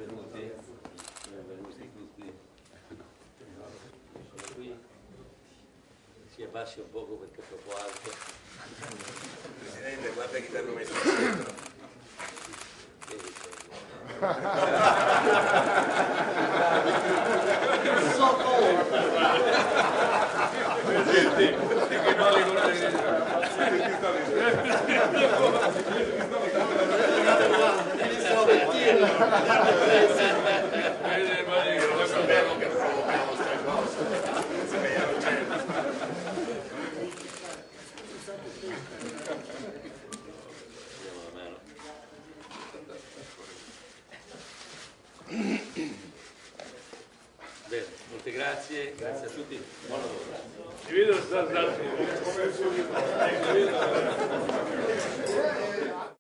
benvenuti tutti. Sono qui. Si abbassi un poco perché è troppo alto. Presidente, guarda chi ti hanno messo dentro. Bene, molte grazie a tutti, buon lavoro. Ti vedo sta